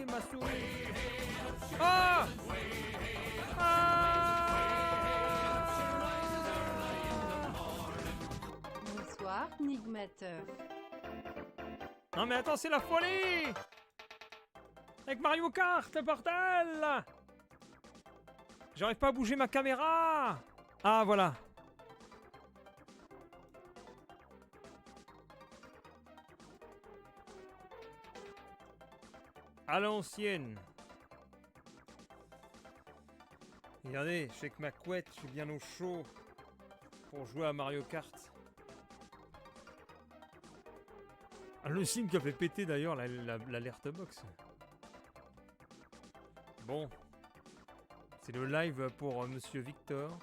ma souris. Ah! Bonsoir, Nigmateuf. Non mais attends, c'est la folie! Avec Mario Kart, bordel! J'arrive pas à bouger ma caméra! Ah, voilà. À l'ancienne. Regardez, je suis avec ma couette, je suis bien au chaud pour jouer à Mario Kart. Ah, le sim qui a fait péter d'ailleurs l'alerte box. Bon. C'est le live pour Monsieur Victor.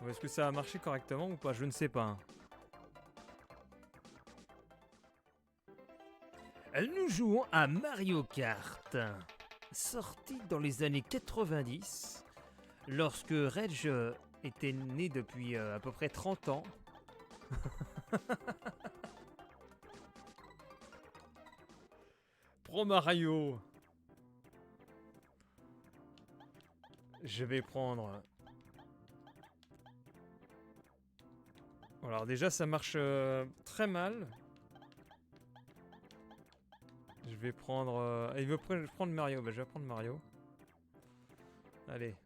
Est-ce que ça a marché correctement ou pas? Je ne sais pas. Nous jouons à Mario Kart, sorti dans les années 90, lorsque Reg était né depuis à peu près 30 ans. Pro Mario. Je vais prendre... Alors déjà ça marche très mal. Je vais prendre... il veut prendre Mario, bah je vais prendre Mario. Allez.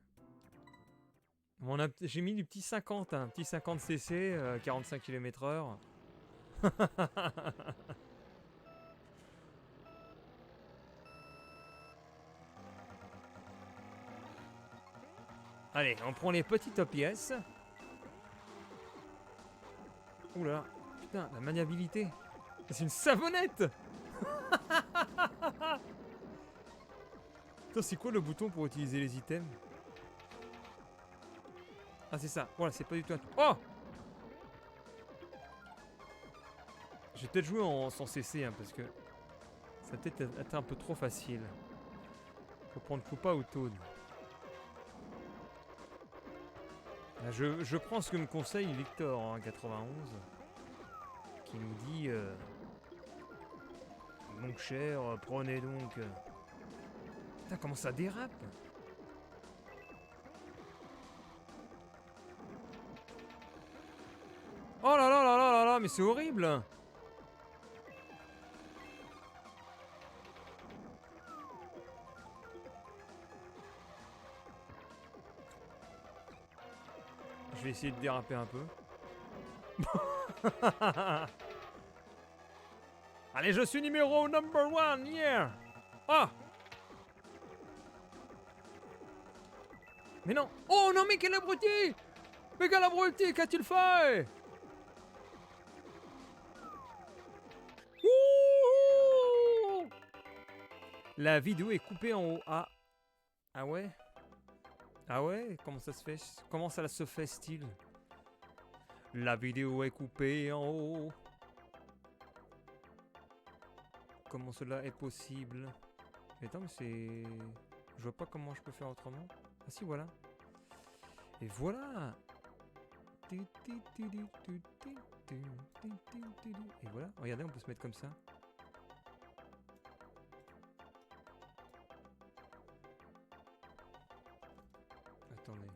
Bon, j'ai mis du petit 50, un petit 50 cc, 45 km/h. Allez, on prend les petites pièces. Oula, putain, la maniabilité. C'est une savonnette. Putain, c'est quoi le bouton pour utiliser les items? Ah, c'est ça. Voilà, c'est pas du tout un... Oh! Je vais peut-être jouer sans cesser, hein, parce que ça va peut-être être un peu trop facile. Faut prendre Koopa ou Toad. Là, je prends ce que me conseille Victor, hein, 91, qui nous dit... Mon cher, prenez donc... Putain, comment ça dérape? Oh là là là là là là, mais c'est horrible! Je vais essayer de déraper un peu. Allez, je suis numéro number 1, yeah! Ah! Mais non! Oh non, mais quel abruti! Mais quel abruti, qu'a-t-il fait? Ouh! La vidéo est coupée en haut. Ah. Ah ouais? Ah ouais? Comment ça se fait? Comment ça se fait, style? La vidéo est coupée en haut. Comment cela est possible? Mais attends, mais c'est... Je vois pas comment je peux faire autrement. Ah si, voilà. Et voilà. Et voilà. Regardez, on peut se mettre comme ça. Attendez.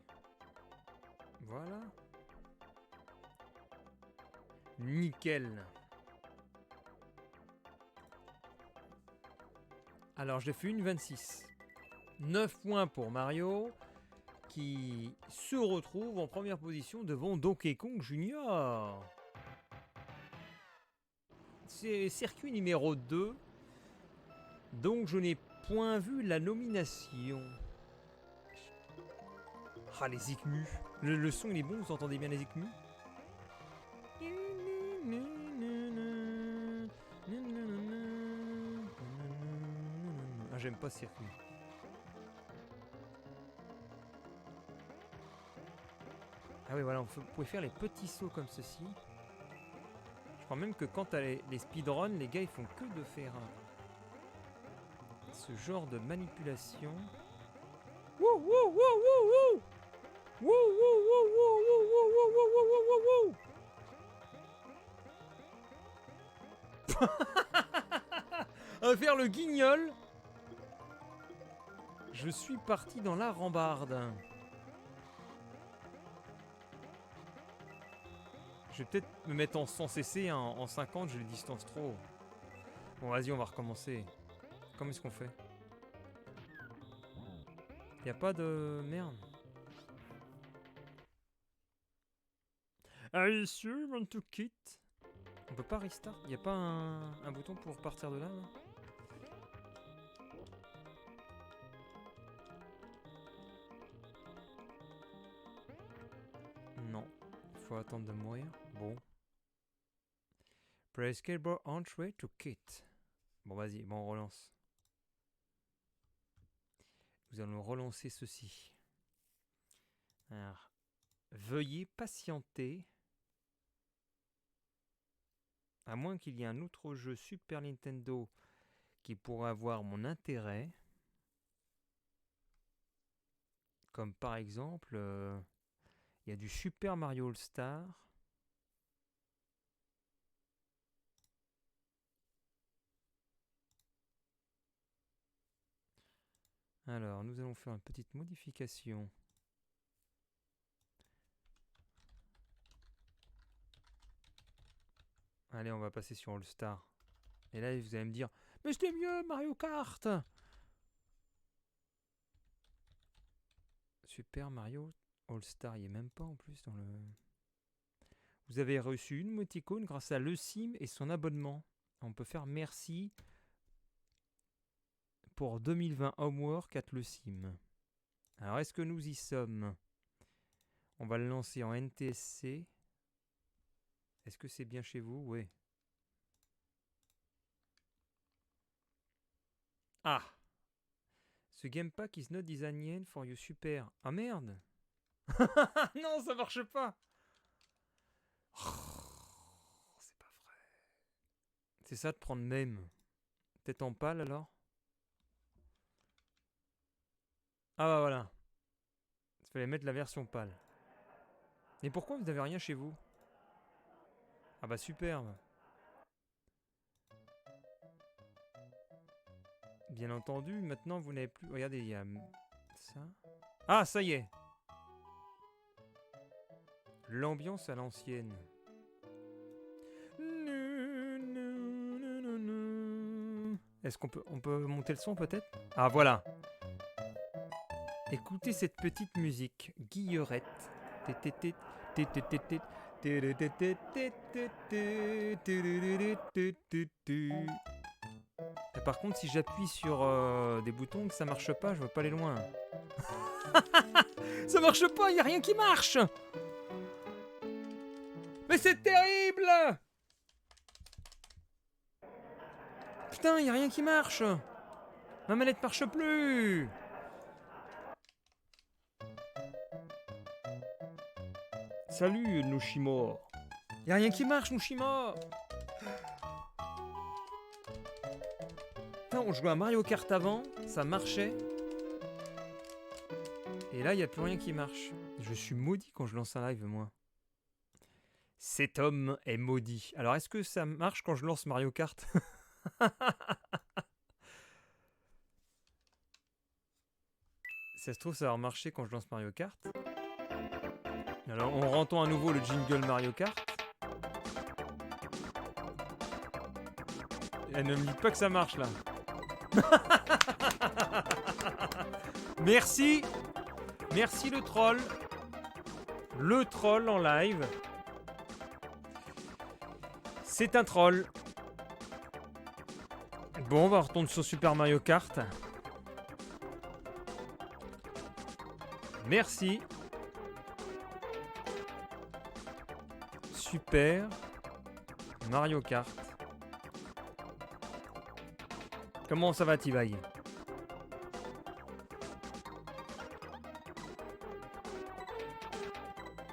Voilà. Nickel. Alors, j'ai fait une 26. 9 points pour Mario, qui se retrouve en première position devant Donkey Kong Jr. C'est circuit numéro 2. Donc, je n'ai point vu la nomination. Ah, les écus. Le son, il est bon, vous entendez bien les écus? Ah, j'aime pas ce circuit. Ah oui, voilà, vous pouvez faire les petits sauts comme ceci. Je crois même que quand t'as les speedruns, les gars, ils font que de faire ce genre de manipulation. Wouh, wouh, wouh, wouh, wouh! Wouh, wouh, wouh, wouh, wouh, wouh, wouh, wouh, wouh, wouh. On va faire le guignol. Je suis parti dans la rambarde. Je vais peut-être me mettre en sans cesser, hein, en 50, j'ai les distances trop. Bon, vas-y, on va recommencer. Comment est-ce qu'on fait? Y a pas de... Merde. Are you sure you want to quit? On peut pas restart? Y a pas un bouton pour partir de là, là? Non. Faut attendre de mourir. Bon. Press keyboard entry to quit. Bon, vas-y. Bon, on relance. Nous allons relancer ceci. Alors, veuillez patienter. À moins qu'il y ait un autre jeu Super Nintendo qui pourrait avoir mon intérêt. Comme par exemple, il y a du Super Mario All-Star. Alors, nous allons faire une petite modification. Allez, on va passer sur All-Star. Et là, vous allez me dire, mais c'était mieux Mario Kart! Super Mario All-Star, il n'y est même pas en plus dans le... Vous avez reçu une émoticône grâce à Le Sim et son abonnement. On peut faire merci pour 2020 Homework at Le Sim. Alors, est-ce que nous y sommes? On va le lancer en NTSC. Est-ce que c'est bien chez vous? Oui. Ah! Ce game pack is not designed for you super. Ah merde! Non, ça marche pas! Oh, c'est pas vrai. C'est ça de prendre même. Peut-être en pâle alors? Ah bah voilà. Il fallait mettre la version pâle. Et pourquoi vous n'avez rien chez vous? Ah bah superbe. Bien entendu, maintenant vous n'avez plus... Regardez, il y a ça. Ah, ça y est. L'ambiance à l'ancienne. Est-ce qu'on peut monter le son peut-être? Ah voilà. Écoutez cette petite musique. Guillerette. Et par contre, si j'appuie sur des boutons que ça marche pas, je veux pas aller loin. Ça marche pas, y a rien qui marche. Mais c'est terrible. Putain, y a rien qui marche. Ma manette marche plus. Salut, Nushima. Y a rien qui marche, Nushima. Putain, on jouait à Mario Kart avant, ça marchait. Et là, y a plus rien qui marche. Je suis maudit quand je lance un live, moi. Cet homme est maudit. Alors, est-ce que ça marche quand je lance Mario Kart? Ça se trouve, ça va marcher quand je lance Mario Kart. Alors, on rentend à nouveau le jingle Mario Kart. Et ne me dites pas que ça marche, là. Merci. Merci, le troll. Le troll en live. C'est un troll. Bon, on va retourner sur Super Mario Kart. Merci. Super Mario Kart. Comment ça va, Tibaï?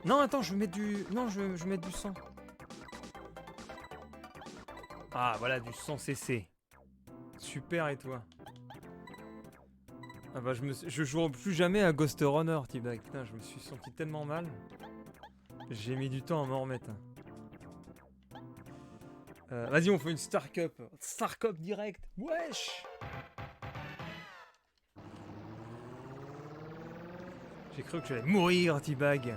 Non, attends, je vais mettre du... Non, je vais mettre du sang. Ah, voilà, du sang CC. Super, et toi? Ah bah, je jouerai plus jamais à Ghost Runner, Tibaï. Putain, je me suis senti tellement mal. J'ai mis du temps à m'en remettre. Vas-y, on fait une Star Cup. Star Cup direct. Wesh. J'ai cru que j'allais mourir, T-Bag.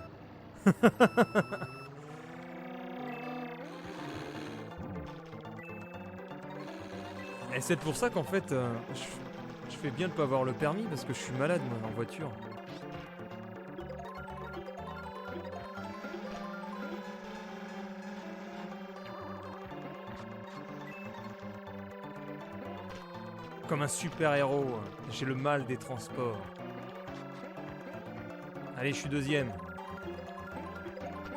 Et c'est pour ça qu'en fait, je fais bien de pas avoir le permis parce que je suis malade moi, en voiture. Comme un super-héros, j'ai le mal des transports. Allez, je suis deuxième.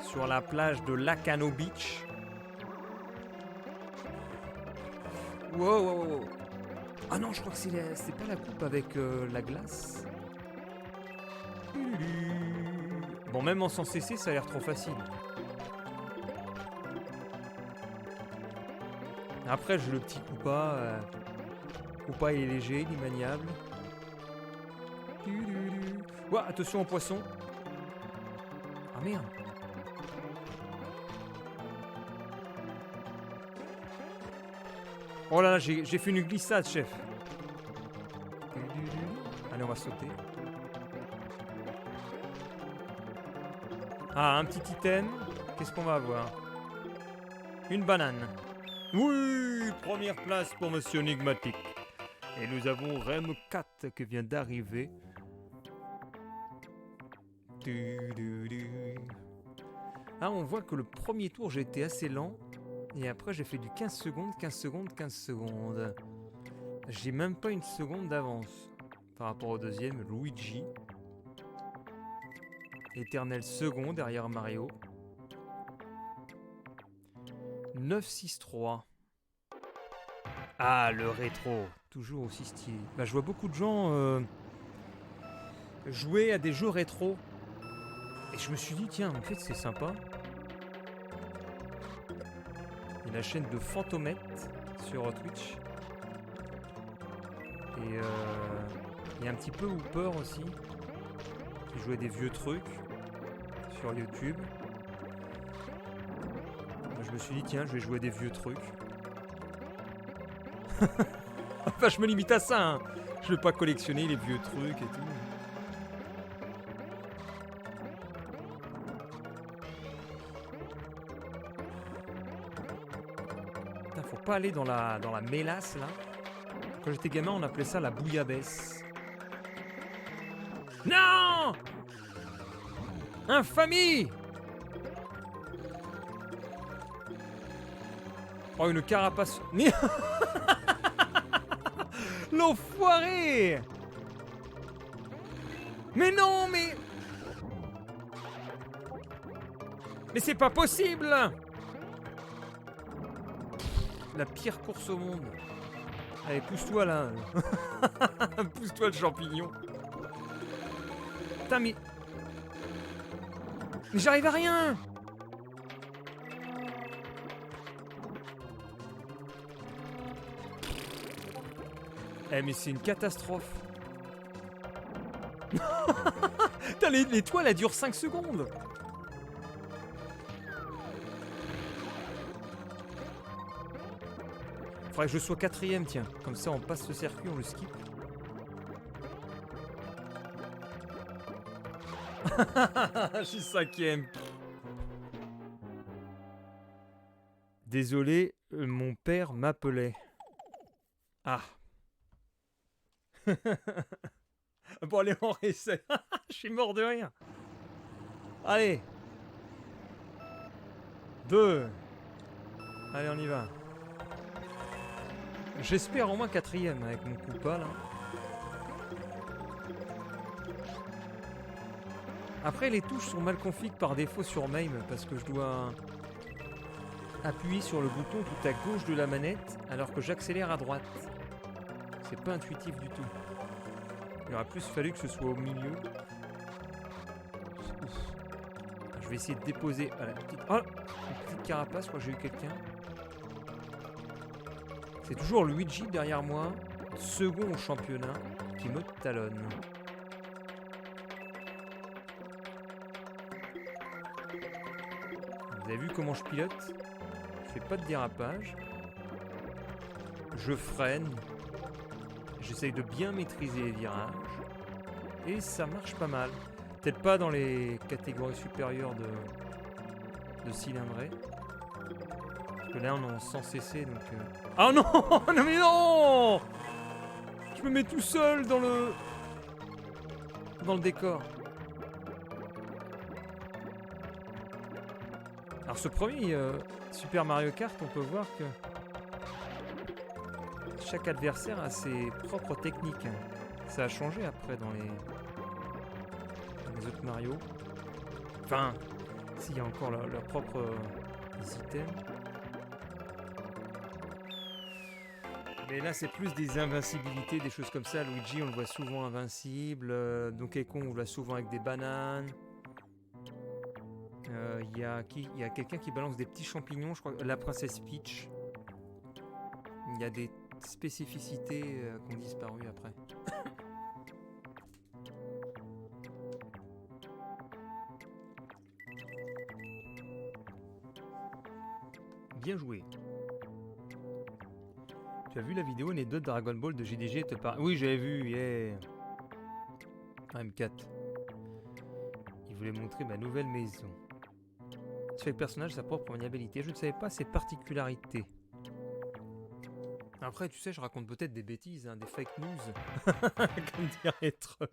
Sur la plage de Lacanau Beach. Wow, wow, wow. Ah non, je crois que c'est pas la coupe avec la glace. Bon, même en sans cesser, ça a l'air trop facile. Après, j'ai le petit Koopa. Koopa, il est léger, il est maniable. Ouah, attention au poisson. Ah merde. Oh là là, j'ai fait une glissade, chef. Allez, on va sauter. Ah, un petit item. Qu'est-ce qu'on va avoir? Une banane. Oui, première place pour Monsieur Enigmatique. Et nous avons Rem 4 qui vient d'arriver. Ah, on voit que le premier tour, j'ai été assez lent. Et après, j'ai fait du 15 secondes, 15 secondes, 15 secondes. J'ai même pas une seconde d'avance par rapport au deuxième, Luigi. Éternel second derrière Mario. 9-6-3. Ah, le rétro. Toujours aussi stylé. Bah, je vois beaucoup de gens jouer à des jeux rétro. Et je me suis dit, tiens, en fait, c'est sympa. Il y a la chaîne de Fantomette sur Twitch. Et il y a un petit peu Hooper aussi, qui jouait des vieux trucs sur YouTube. Je me suis dit, tiens, je vais jouer à des vieux trucs. Enfin, je me limite à ça, hein. Je vais pas collectionner les vieux trucs et tout. Putain, faut pas aller dans la mélasse, là. Quand j'étais gamin, on appelait ça la bouillabaisse. Non! Infamie! Oh, une carapace. L'enfoiré! Mais non, mais... Mais c'est pas possible! La pire course au monde. Allez, pousse-toi là. Pousse-toi le champignon. Putain, mais j'arrive à rien! Eh, mais c'est une catastrophe. Putain, l'étoile, elle dure 5 secondes. Faudrait que je sois 4ème, tiens. Comme ça, on passe ce circuit, on le skip. Je suis 5ème. Désolé, mon père m'appelait. Ah. Bon, allez, on réessaie. Je suis mort de rire. Allez. 2. Allez, on y va. J'espère au moins 4ème avec mon Koopa, là. Après, les touches sont mal config par défaut sur MAME parce que je dois appuyer sur le bouton tout à gauche de la manette alors que j'accélère à droite. C'est pas intuitif du tout. Il aurait plus fallu que ce soit au milieu. Je vais essayer de déposer à la petite... Oh, une petite carapace, je crois que j'ai eu quelqu'un. C'est toujours Luigi derrière moi, second au championnat, qui me talonne. Vous avez vu comment je pilote? Je fais pas de dérapage. je freine, j'essaye de bien maîtriser les virages, et ça marche pas mal. Peut-être pas dans les catégories supérieures de cylindrée. Parce que là on est en sans cesser donc... Ah non. Non mais non. Je me mets tout seul dans le décor. Alors ce premier Super Mario Kart, on peut voir que chaque adversaire a ses propres techniques. Ça a changé après dans les autres Mario. Enfin, s'il y a encore leurs propres items. Mais là, c'est plus des invincibilités, des choses comme ça. Luigi, on le voit souvent invincible. Donkey Kong, on le voit souvent avec des bananes. Il y a quelqu'un qui balance des petits champignons, je crois. La princesse Peach. Il y a des spécificités qui ont disparu après. Bien joué. Tu as vu la vidéo anecdote Dragon Ball de GDG te parle. Oui, j'avais vu, yeah. M4. Il voulait montrer ma nouvelle maison. Chaque personnage a sa propre maniabilité. Je ne savais pas ses particularités. Après, tu sais, je raconte peut-être des bêtises, hein, des fake news. Comme dirait Trump.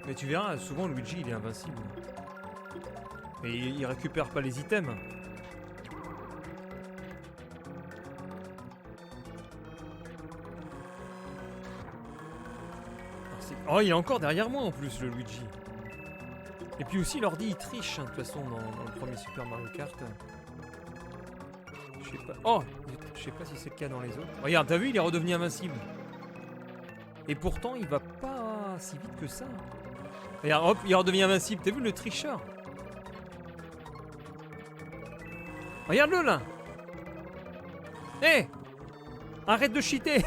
Mais tu verras, souvent Luigi il est invincible. Et il récupère pas les items. Oh, il est encore derrière moi en plus, le Luigi. Et puis aussi, l'ordi il triche, hein, de toute façon, dans le premier Super Mario Kart. Je sais pas. Oh, je sais pas si c'est le cas dans les autres. Regarde, t'as vu, il est redevenu invincible. Et pourtant, il va pas si vite que ça. Regarde, hop, il redevient invincible. T'as vu le tricheur? Regarde-le là. Hé hey, arrête de cheater.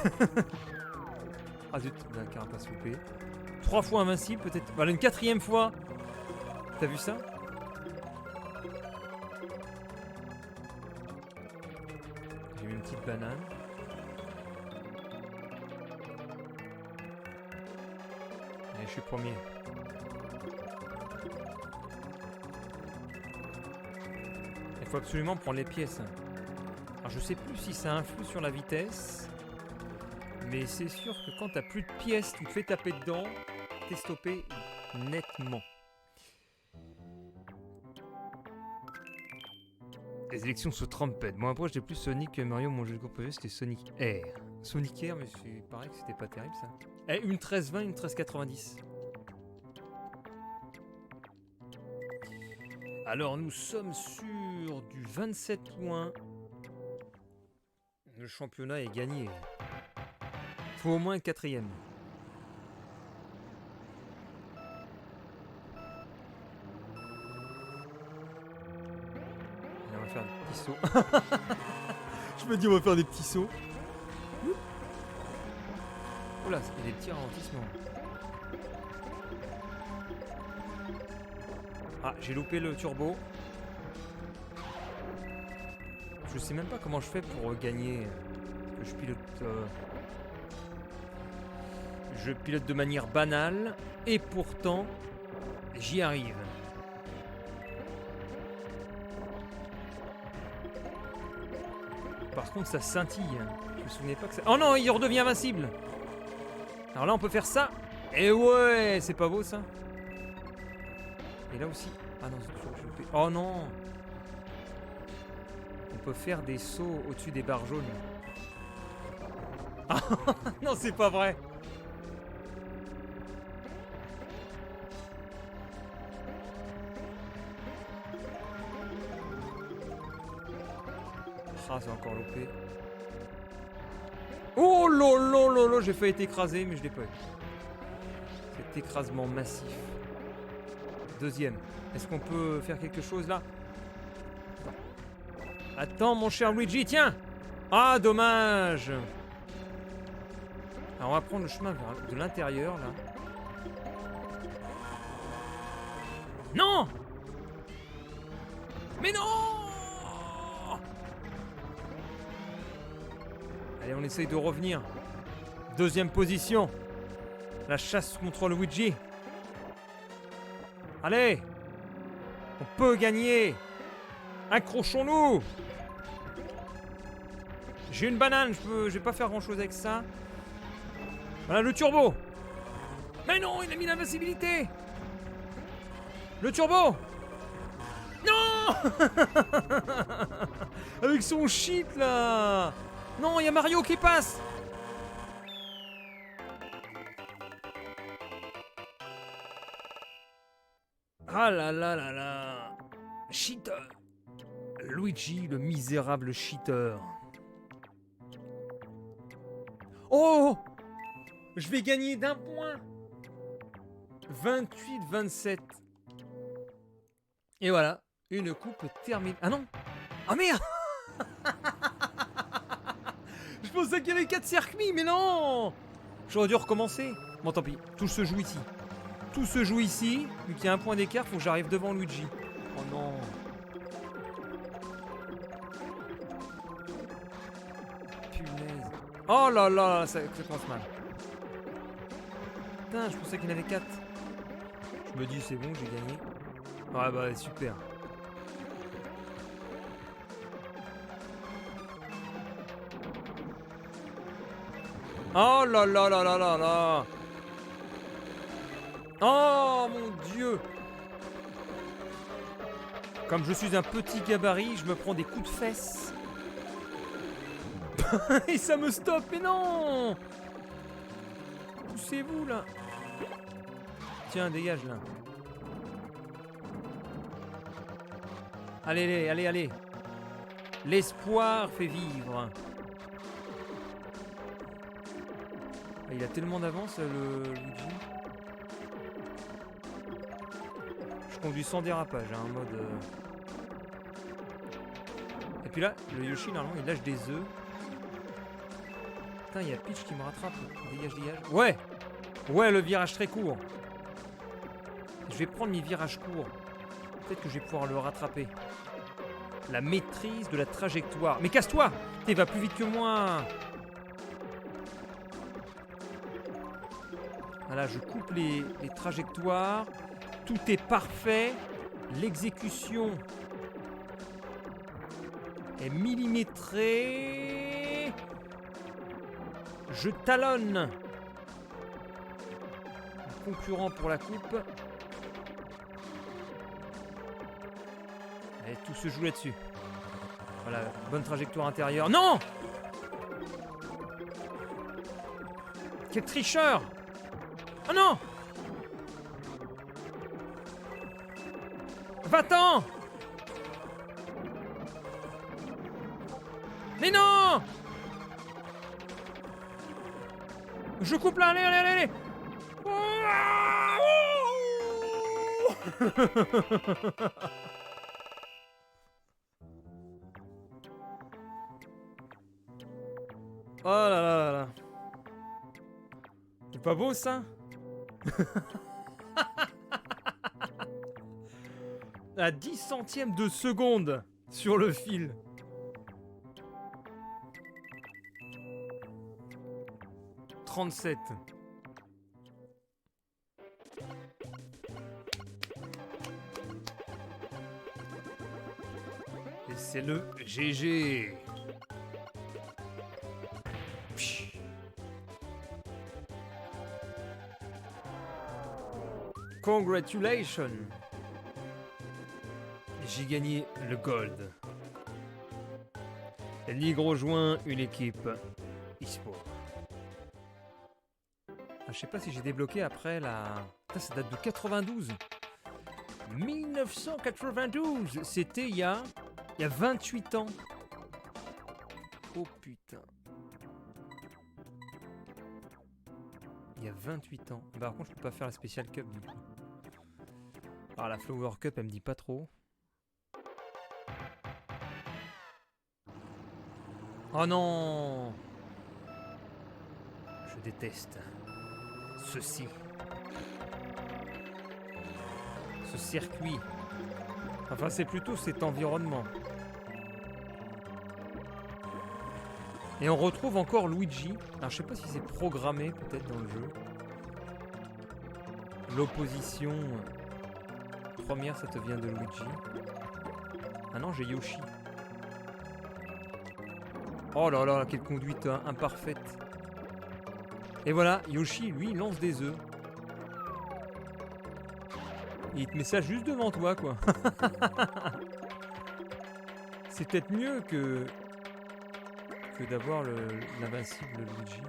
Ah zut, il a la carapace loupée. 3 fois invincible, peut-être. Voilà, une 4e fois. T'as vu ça? J'ai mis une petite banane. Allez, je suis premier. Il faut absolument prendre les pièces. Alors je sais plus si ça influe sur la vitesse. Mais c'est sûr que quand t'as plus de pièces, tu te fais taper dedans, t'es stoppé nettement. Les élections se trompent. Moi après j'étais plus Sonic que Mario, mon jeu de préféré c'était Sonic Air. Sonic Air, mais c'est pareil que c'était pas terrible ça. Eh, une 1320, une 1390. Alors nous sommes sur du 27 points. Le championnat est gagné. Faut au moins un 4e. On va faire des petits sauts. Je me dis on va faire des petits sauts. Oh là, il y a des petits ralentissements. Ah, j'ai loupé le turbo. Je sais même pas comment je fais pour gagner. Parce que je pilote de manière banale. Et pourtant, j'y arrive. Par contre, ça scintille. Je me souvenais pas que ça... Oh non, il redevient invincible. Alors là, on peut faire ça. Et ouais, c'est pas beau ça. Et là aussi. Ah non, c'est toujours que je loupé. Oh non. On peut faire des sauts au-dessus des barres jaunes. Ah non, c'est pas vrai. Ah, c'est encore loupé. Oh lolo, j'ai failli être écrasé, mais je l'ai pas eu. Cet écrasement massif. 2e. Est-ce qu'on peut faire quelque chose là? Attends, mon cher Luigi, tiens! Ah, dommage! Alors, on va prendre le chemin de l'intérieur là. Non! Mais non! Allez, on essaye de revenir. Deuxième position. La chasse contre Luigi. Allez! On peut gagner! Accrochons-nous! J'ai une banane, je vais pas faire grand chose avec ça. Voilà le turbo! Mais non, il a mis l'invincibilité! Le turbo! Non! Avec son cheat là! Non, il y a Mario qui passe! Ah là là là là! Cheater! Luigi, le misérable cheater. Oh! Je vais gagner d'un point! 28-27. Et voilà, une coupe terminée. Ah non! Ah merde! Je pensais qu'il y avait 4 circuits, mais non! J'aurais dû recommencer. Bon, tant pis, tout se joue ici. Tout se joue ici. Vu qu'il y a un point d'écart, faut que j'arrive devant Luigi. Oh non! Punaise. Oh là là, ça commence mal. Putain, je pensais qu'il y en avait 4. Je me dis, c'est bon, j'ai gagné. Ouais, bah, super. Oh là là là là là là! Oh mon Dieu! Comme je suis un petit gabarit, je me prends des coups de fesses. Et ça me stoppe, mais non! Poussez-vous là! Tiens, dégage là. Allez, allez, allez, allez. L'espoir fait vivre. Ah, il a tellement d'avance le Luigi. Je conduis sans dérapage, hein, en mode... Et puis là, le Yoshi, normalement, il lâche des œufs. Putain, il y a Peach qui me rattrape. Dégage, dégage. Ouais! Ouais, le virage très court. Je vais prendre mes virages courts. Peut-être que je vais pouvoir le rattraper. La maîtrise de la trajectoire. Mais casse-toi! Tu vas plus vite que moi! Voilà, je coupe les trajectoires. Tout est parfait. L'exécution est millimétrée. Je talonne. Un concurrent pour la coupe. Et tout se joue là-dessus. Voilà, bonne trajectoire intérieure. Non! Quel tricheur! Oh non! Va-t'en! Mais non! Je coupe là, allez, allez, allez, allez! Oh là là là là. C'est pas beau ça? À 10 centièmes de seconde sur le fil. « 37. Et c'est le GG. Congratulations. J'ai gagné le gold. Ligue rejoint une équipe e-sport. Ah, je sais pas si j'ai débloqué après la... Putain, ça date de 92. 1992. C'était il y a 28 ans. Oh putain. Il y a 28 ans. Bah, par contre, je peux pas faire la Special Cup du coup. Alors la Flower Cup, elle me dit pas trop. Oh non! Je déteste ceci. Ce circuit. Enfin, c'est plutôt cet environnement. Et on retrouve encore Luigi. Alors, je sais pas si c'est programmé, peut-être, dans le jeu. L'opposition première, ça te vient de Luigi. Ah non, j'ai Yoshi. Oh là là, quelle conduite imparfaite. Et voilà, Yoshi, lui, il lance des œufs. Et il te met ça juste devant toi, quoi. C'est peut-être mieux que d'avoir l'invincible Luigi.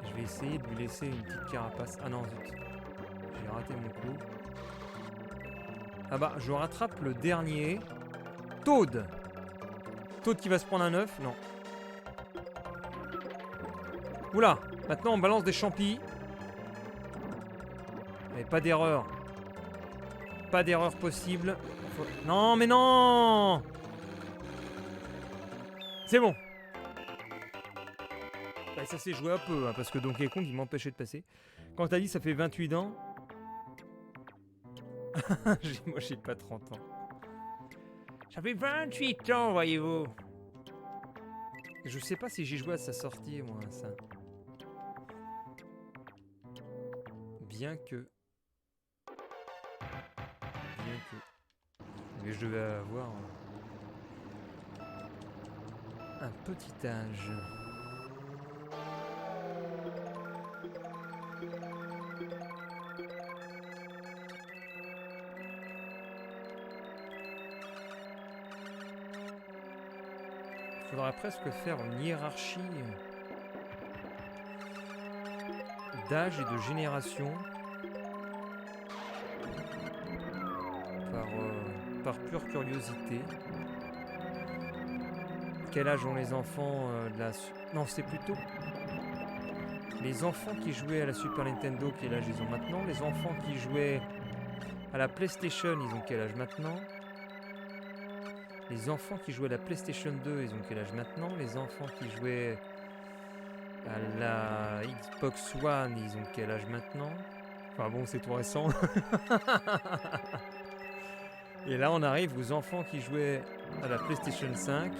Je vais essayer de lui laisser une petite carapace. Ah non, zut. J'ai raté mon coup. Ah bah, je rattrape le dernier. Toad. Toad qui va se prendre un œuf. Non. Oula. Maintenant, on balance des champis. Mais pas d'erreur. Pas d'erreur possible. Non, mais non. C'est bon. Bah, ça s'est joué un peu, hein, parce que Donkey Kong, il m'empêchait de passer. Quand t'as dit ça fait 28 ans... Moi, j'ai pas 30 ans. Ça fait 28 ans, voyez-vous. Je sais pas si j'ai joué à sa sortie, moi, ça. Bien que... Mais je devais avoir... un petit âge. Il faudrait presque faire une hiérarchie d'âge et de génération par pure curiosité. Quel âge ont les enfants de la... Non, c'est plutôt... Les enfants qui jouaient à la Super Nintendo, quel âge ils ont maintenant? Les enfants qui jouaient à la PlayStation, ils ont quel âge maintenant? Les enfants qui jouaient à la PlayStation 2, ils ont quel âge maintenant? Les enfants qui jouaient à la Xbox One, ils ont quel âge maintenant? Enfin bon, c'est tout récent. Et là, on arrive aux enfants qui jouaient à la PlayStation 5.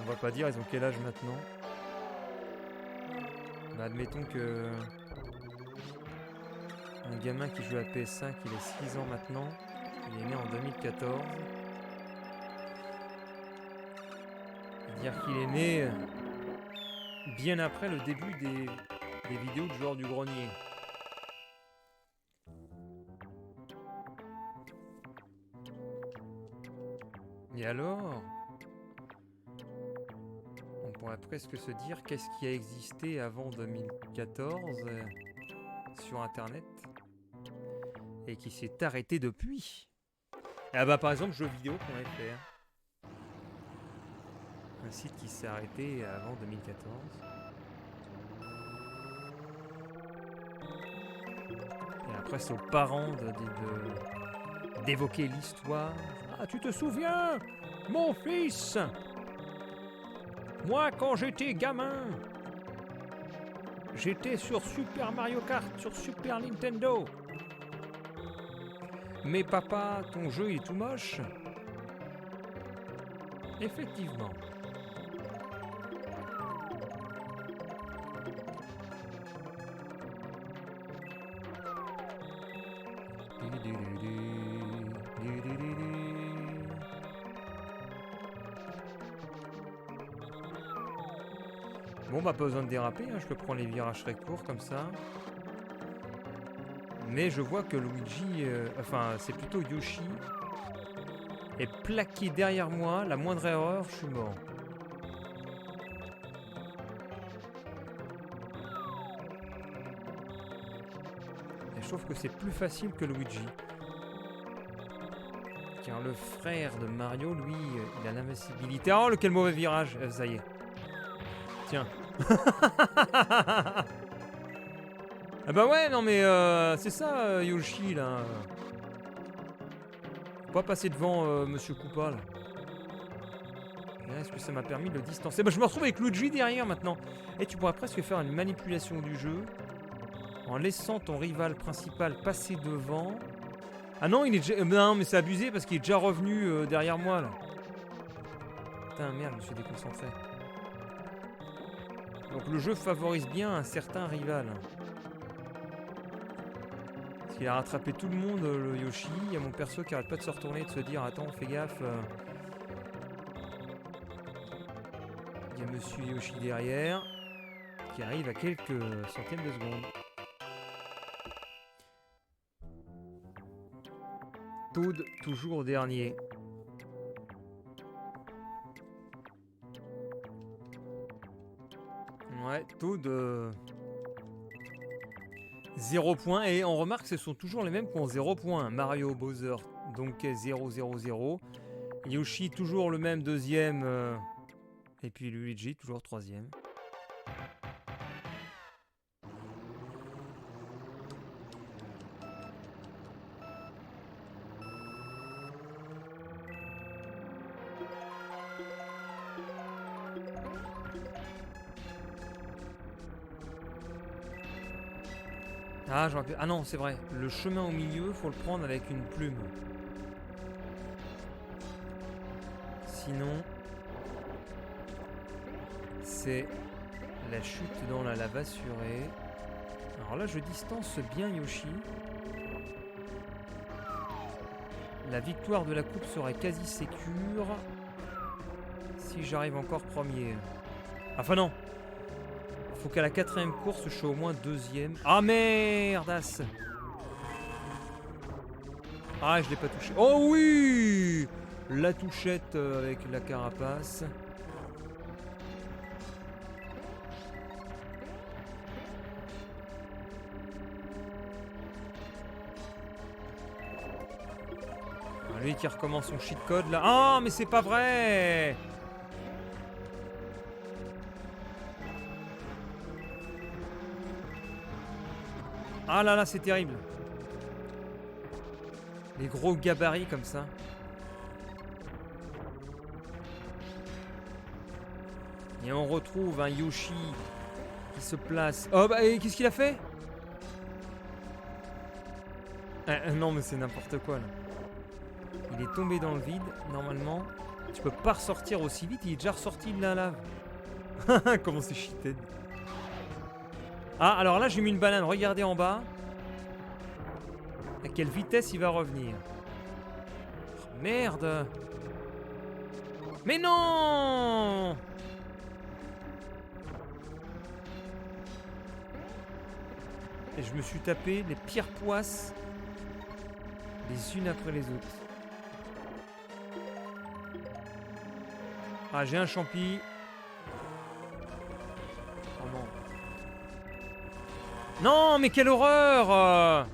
On va pas dire ils ont quel âge maintenant. Bah, admettons que... Un gamin qui joue à PS5, il a 6 ans maintenant. Il est né en 2014. C'est-à-dire qu'il est né bien après le début des vidéos de joueurs du grenier. Et alors, on pourrait presque se dire qu'est-ce qui a existé avant 2014 sur Internet et qui s'est arrêté depuis. Ah bah par exemple jeuxvideo.fr, un site qui s'est arrêté avant 2014. Et après c'est aux parents d'évoquer l'histoire. Ah, tu te souviens, mon fils, moi quand j'étais gamin, j'étais sur Super Mario Kart, sur Super Nintendo. Mais papa, ton jeu est tout moche. Effectivement. Bon bah pas besoin de déraper, hein. Je peux prendre les virages très courts comme ça. Mais je vois que Luigi, enfin c'est plutôt Yoshi, est plaqué derrière moi. La moindre erreur, je suis mort. Et je trouve que c'est plus facile que Luigi. Car le frère de Mario, lui, il a l'invincibilité. Oh, quel mauvais virage. Ça y est. Tiens. Ah bah ouais, non mais c'est ça, Yoshi, là. Faut pas passer devant Monsieur Koopa, là. Est-ce que ça m'a permis de le distancer? Bah, je me retrouve avec Luigi derrière maintenant. Et tu pourrais presque faire une manipulation du jeu en laissant ton rival principal passer devant. Ah non, il est déjà... non, mais c'est abusé parce qu'il est déjà revenu derrière moi, là. Putain, merde, je me suis déconcentré. Donc le jeu favorise bien un certain rival. Parce qu'il a rattrapé tout le monde, le Yoshi. Il y a mon perso qui arrête pas de se retourner et de se dire attends, fais gaffe. Il y a Monsieur Yoshi derrière qui arrive à quelques centaines de secondes. Toad toujours dernier. Ouais, Toad 0 points. Et on remarque que ce sont toujours les mêmes qui ont 0 points. Mario, Bowser, Donkey 0, 0, 0. Yoshi toujours le même deuxième. Et puis Luigi toujours troisième. Ah, j'aurais pu... ah non, c'est vrai. Le chemin au milieu, faut le prendre avec une plume. Sinon, c'est la chute dans la lave assurée. Alors là, je distance bien Yoshi. La victoire de la coupe serait quasi sécure si j'arrive encore premier. Enfin non. Faut qu'à la 4ème course, je sois au moins 2ème. Ah merdasse! Ah, je l'ai pas touché. Oh oui! La touchette avec la carapace. Ah, lui qui recommence son cheat code là. Ah, mais c'est pas vrai! Ah là là, c'est terrible. Les gros gabarits comme ça. Et on retrouve un Yoshi qui se place. Oh bah, et qu'est-ce qu'il a fait? Non mais c'est n'importe quoi là. Il est tombé dans le vide, normalement. Tu peux pas ressortir aussi vite, il est déjà ressorti de la lave. Comment c'est cheated. Ah, alors là j'ai mis une banane, regardez en bas. À quelle vitesse il va revenir. Oh, merde. Mais non! Et je me suis tapé les pires poisses les unes après les autres. Ah, j'ai un champi. Oh non. Non, mais quelle horreur!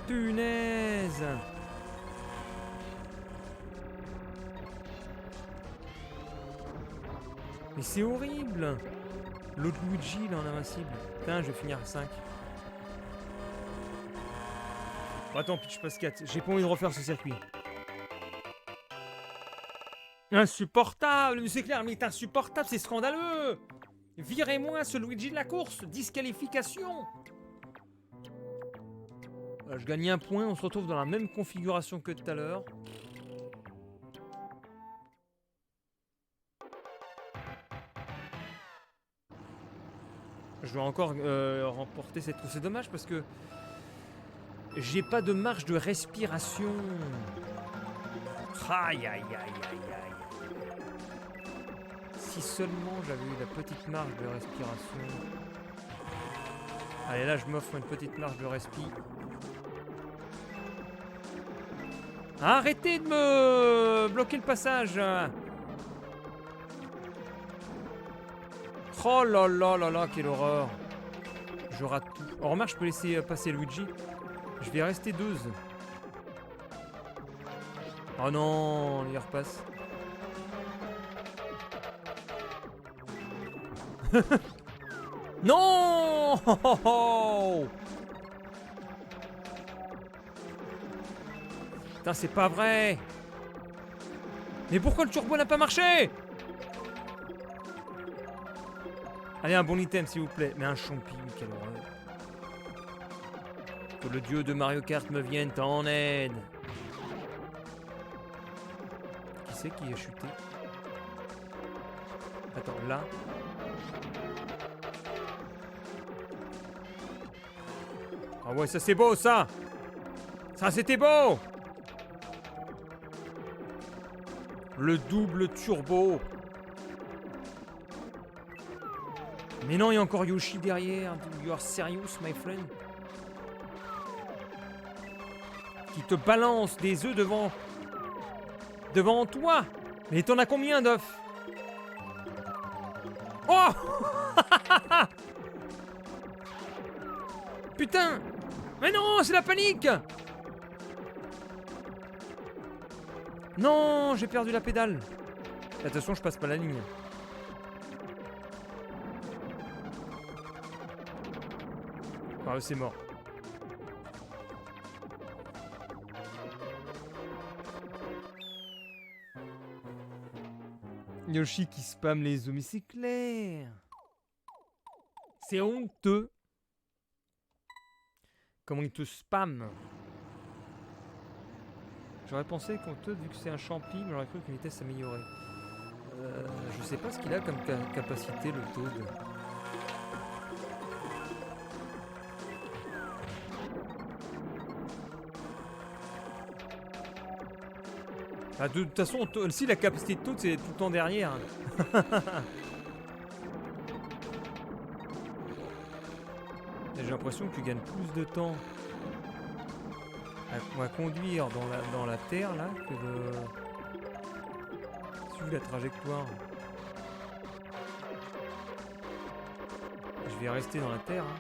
Punaise! Mais c'est horrible! L'autre Luigi, il est en invincible. Putain, je vais finir à 5. Bon, attends, pitch passe 4. J'ai pas envie de refaire ce circuit. Insupportable! Mais c'est clair, mais il est insupportable, c'est scandaleux! Virez-moi ce Luigi de la course! Disqualification! Je gagne un point, on se retrouve dans la même configuration que tout à l'heure. Je dois encore remporter cette course. C'est dommage parce que j'ai pas de marge de respiration. Aïe aïe aïe aïe aïe. Si seulement j'avais eu la petite marge de respiration. Allez, là je m'offre une petite marge de respi. Arrêtez de me bloquer le passage. Oh là là là là, quelle horreur. Je rate tout. Oh, remarque, je peux laisser passer Luigi. Je vais rester 2. Oh non, il repasse. Non. Putain, c'est pas vrai. Mais pourquoi le turbo n'a pas marché? Allez, un bon item s'il vous plaît. Mais un champi, quelle horreur. Que le dieu de Mario Kart me vienne en aide. Qui c'est qui a chuté? Attends, là. Ah ouais, ça c'est beau ça. Ça c'était beau. Le double turbo. Mais non, il y a encore Yoshi derrière. You are serious, my friend? Qui te balance des œufs devant toi. Mais t'en as combien d'œufs? Oh. Putain. Mais non, c'est la panique. Non, j'ai perdu la pédale. Attention, je passe pas la ligne. Ah, c'est mort. Yoshi qui spam les œufs, mais c'est clair. C'est honteux. Comment il te spam. J'aurais pensé qu'en Toad, vu que c'est un champi, mais j'aurais cru qu'une vitesse s'améliorait. Je sais pas ce qu'il a comme capacité, le Toad. Ah, de toute façon, si la capacité de Toad, c'est tout le temps derrière. J'ai l'impression que tu gagnes plus de temps à conduire dans la terre là que de suivre la trajectoire. Je vais rester dans la terre. Hein.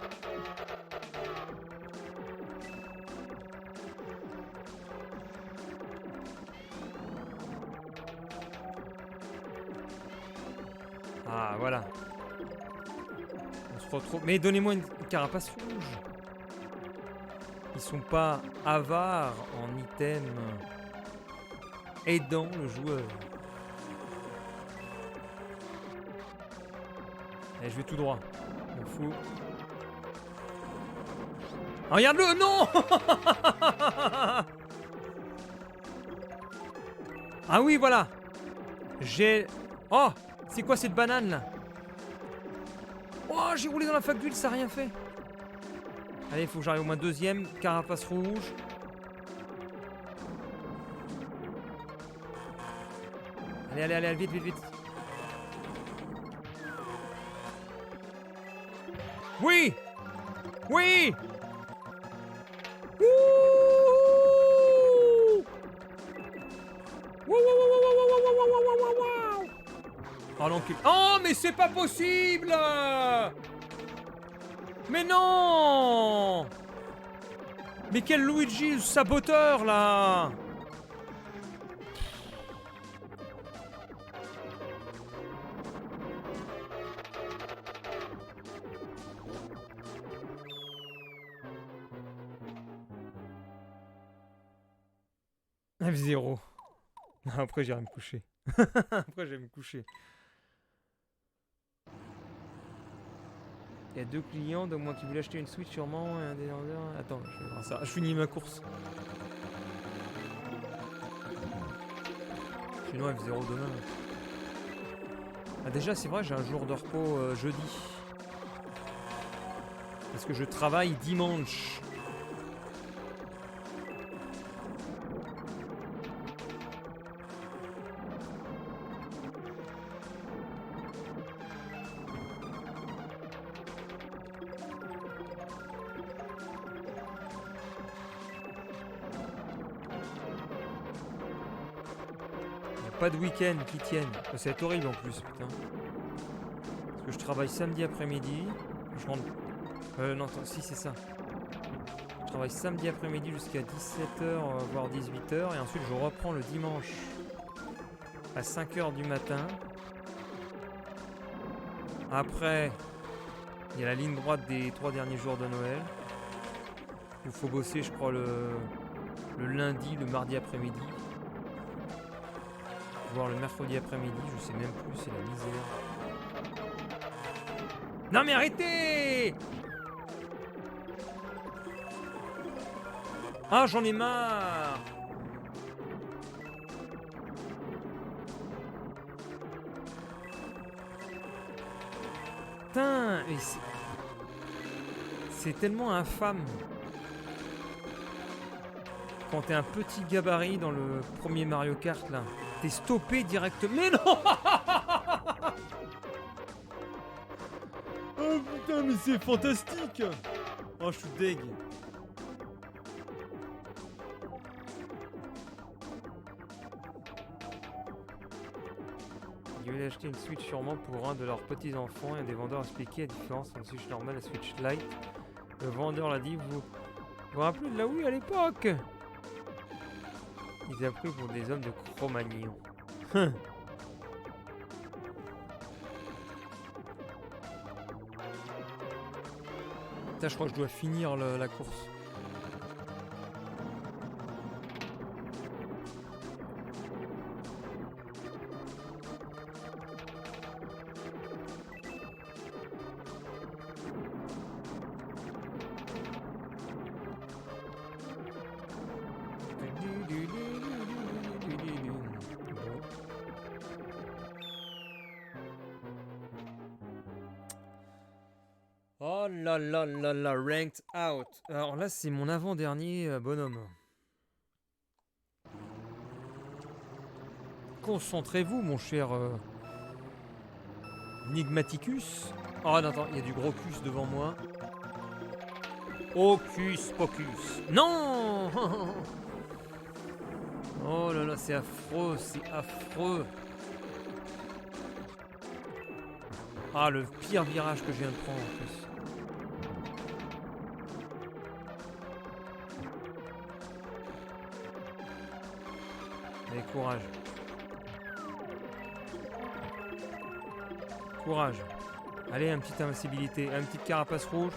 Ah voilà. On se retrouve. Mais donnez-moi une carapace rouge. Ils sont pas avares en items aidant le joueur. Allez, je vais tout droit. On fout. Oh, regarde-le, non. Ah oui, voilà. J'ai... Oh, c'est quoi cette banane là? Oh, j'ai roulé dans la fac d'huile, ça a rien fait. Allez, il faut que j'arrive au moins deuxième. Carapace rouge. Allez, vite. Oui. Oui. Wouh. Oh l'encul. Oh, mais c'est pas possible. Mais non. Mais quel Luigi saboteur là. F0. Après j'irai me coucher. Après je vais me coucher. Il y a 2 clients, donc moi qui voulais acheter une Switch sûrement. Et un des... Attends, je vais voir ça. Je finis ma course. Sinon F0 demain. Ah, déjà c'est vrai, j'ai un jour de repos jeudi. Parce que je travaille dimanche. Pas de week-end qui tiennent. C'est horrible en plus, putain. Parce que je travaille samedi après-midi. Je rentre... non, attends, si c'est ça. Je travaille samedi après-midi jusqu'à 17h, voire 18h. Et ensuite je reprends le dimanche à 5h du matin. Après, il y a la ligne droite des 3 derniers jours de Noël. Il faut bosser, je crois, le lundi, le mardi après-midi. voir le mercredi après-midi, je sais même plus, c'est la misère. Non mais arrêtez! Ah, j'en ai marre! Putain, mais c'est tellement infâme. Quand t'es un petit gabarit dans le premier Mario Kart là, t'es stoppé directement. Mais non! Oh putain, mais c'est fantastique! Oh, je suis deg. Ils voulaient acheter une Switch sûrement pour un de leurs petits-enfants et des vendeurs expliquaient la différence entre la Switch normale et la Switch Lite. Le vendeur l'a dit, vous vous rappelez de la Wii à l'époque? Ils a pris pour des hommes de Cro-Magnon. Putain, je crois que je dois finir la course. Oh là là là là, ranked out. Alors là, c'est mon avant-dernier bonhomme. Concentrez-vous, mon cher Nigmaticus. Oh non, attends, il y a du gros cus devant moi. Hocus pocus. Non! Oh là là, c'est affreux, c'est affreux. Ah, le pire virage que je viens de prendre en plus. Allez, courage. Courage. Allez, une petite invincibilité, une petite carapace rouge.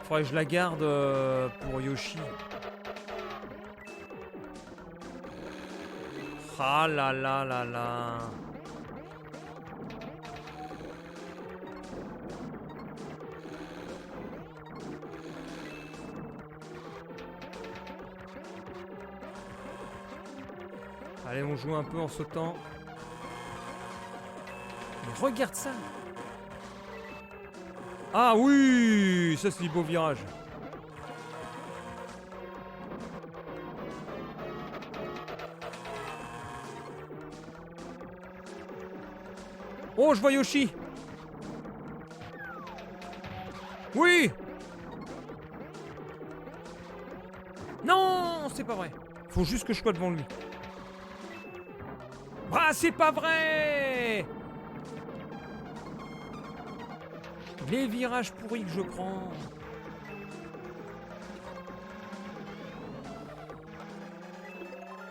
Faudrait que je la garde pour Yoshi. Ah là là là là. Allez, on joue un peu en sautant. Mais regarde ça. Ah oui, ça c'est du beau virage. Oh, je vois Yoshi. Oui. Non, c'est pas vrai. Faut juste que je sois devant lui. Ah, c'est pas vrai! Les virages pourris que je prends.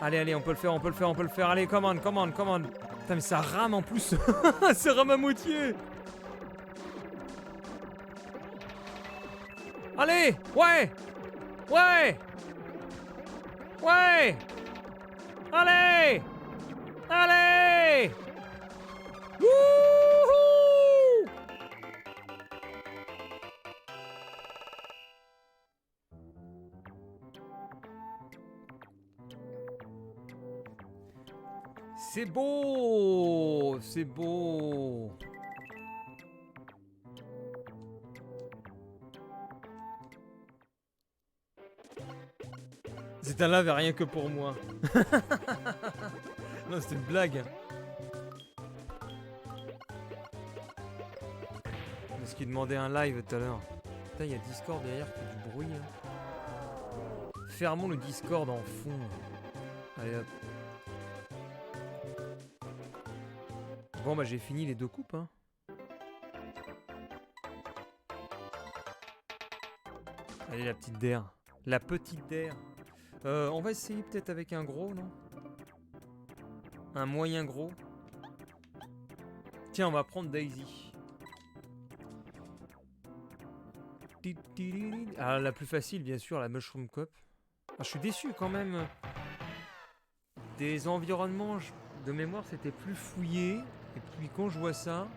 Allez, allez, on peut le faire, on peut le faire, on peut le faire. Allez, come on, come on, come on. Putain, mais ça rame en plus. Ça rame à moitié. Allez, ouais! Ouais! Ouais! Allez! Allez! Wouhou! C'est beau! C'est beau! C'est un live rien que pour moi. Non, c'était une blague. Parce qu'il demandait un live tout à l'heure. Putain, il y a Discord derrière qui fait du bruit. Hein. Fermons le Discord en fond. Allez hop. Bon, bah j'ai fini les deux coupes. Hein. Allez, la petite der. La petite der. On va essayer peut-être avec un gros, non? Un moyen gros. Tiens, on va prendre Daisy. Ah, la plus facile, bien sûr, la Mushroom Cup. Ah, je suis déçu quand même. Des environnements De mémoire, c'était plus fouillé. Et puis quand je vois ça...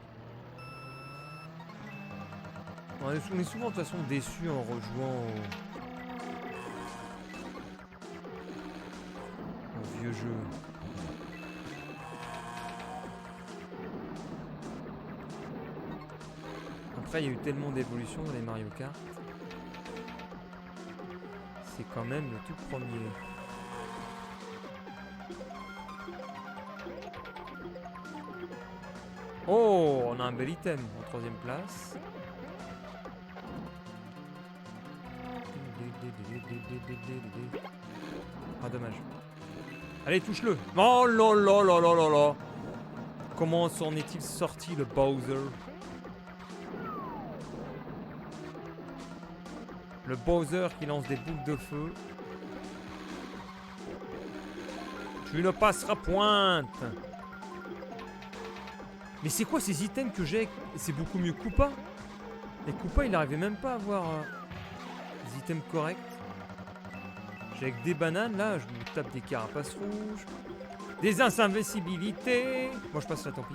On est souvent de toute façon déçus en rejouant au vieux jeu. Après, il y a eu tellement d'évolutions dans les Mario Kart. C'est quand même le tout premier. Oh, on a un bel item en 3ème place. Ah, dommage. Allez, touche-le. Oh là là là là là là. Comment s'en est-il sorti, le Bowser? Le Bowser qui lance des boules de feu. Tu ne passeras pointe. Mais c'est quoi ces items que j'ai? C'est beaucoup mieux que Koopa. Et Koopa, il n'arrivait même pas à avoir des items corrects. J'ai avec des bananes, là, je me tape des carapaces rouges. Des invincibilités. Moi, je passe là, tant pis.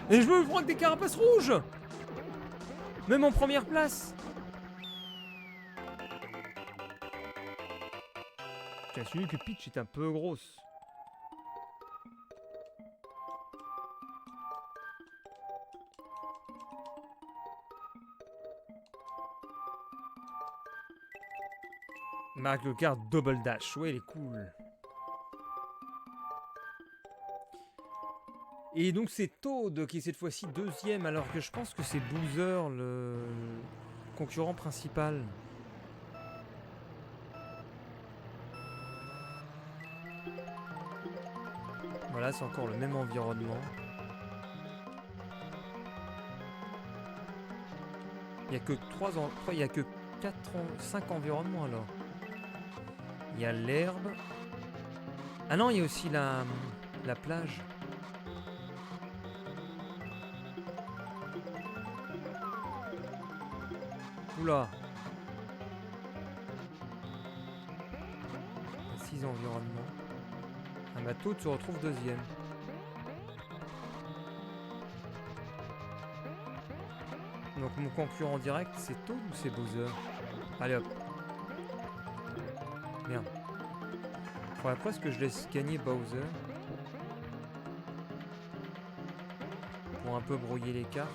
Et je me prends avec des carapaces rouges. Même en première place. J'ai su que Peach est un peu grosse. Mario Kart Double Dash, ouais, il est cool. Et donc c'est Toad qui est cette fois-ci 2ème, alors que je pense que c'est Bowser le concurrent principal. Voilà, c'est encore le même environnement. Il n'y a que 5 environnements alors. Il y a l'herbe. Ah non, il y a aussi la plage. Oula. Il y a 6 environnements. Ah bah Toad se retrouve 2ème. Donc mon concurrent direct, c'est Toad ou c'est Bowser? Allez hop. Merde. Faudrait presque que je laisse gagner Bowser. Pour un peu brouiller les cartes.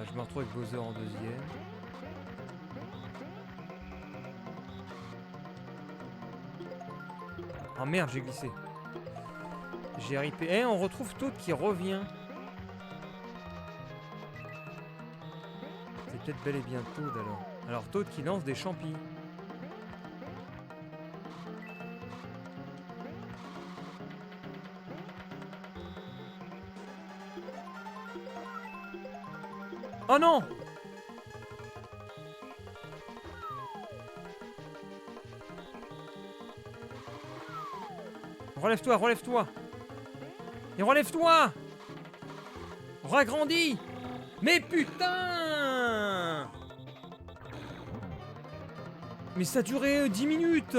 Je me retrouve avec Bowser en 2ème. Oh merde, j'ai glissé. J'ai ripé. Eh, on retrouve Toad qui revient. C'est peut-être bel et bien Toad alors. Alors Toad qui lance des champis. Oh non! Relève-toi, relève-toi! Et relève-toi! Ragrandis! Mais putain! Mais ça a duré 10 minutes!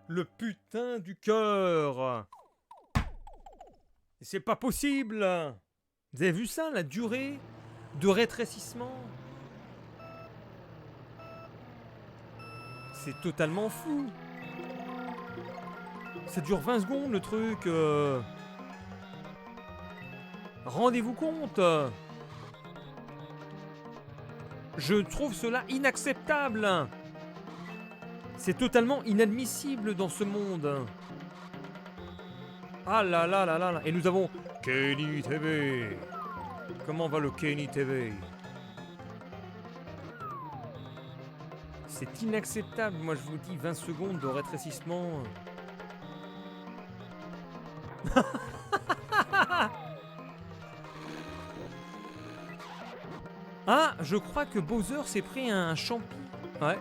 Le putain du cœur! C'est pas possible! Vous avez vu ça, la durée de rétrécissement? C'est totalement fou! Ça dure 20 secondes le truc! Rendez-vous compte! Je trouve cela inacceptable! C'est totalement inadmissible dans ce monde! Ah là là là là là! Et nous avons Kenny TV! Comment va le Kenny TV? C'est inacceptable, moi je vous dis, 20 secondes de rétrécissement. Ah, je crois que Bowser s'est pris un champi. Ouais.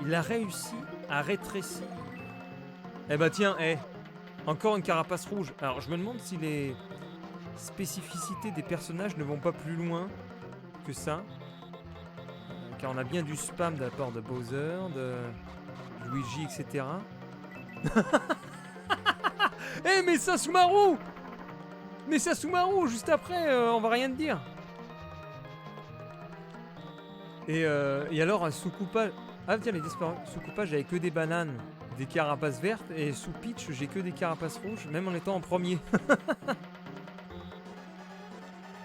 Il a réussi à rétrécir. Eh bah tiens, encore une carapace rouge. Alors je me demande si les spécificités des personnages ne vont pas plus loin que ça. Car on a bien du spam de la part de Bowser, de Luigi, etc. Eh mais ça Sumaru! Mais ça Sumaru, juste après, on va rien te dire. Et alors, sous Koopa... Ah tiens, les disparus. Sous Koopa, j'avais que des bananes, des carapaces vertes. Et sous Peach, j'ai que des carapaces rouges, même en étant en premier.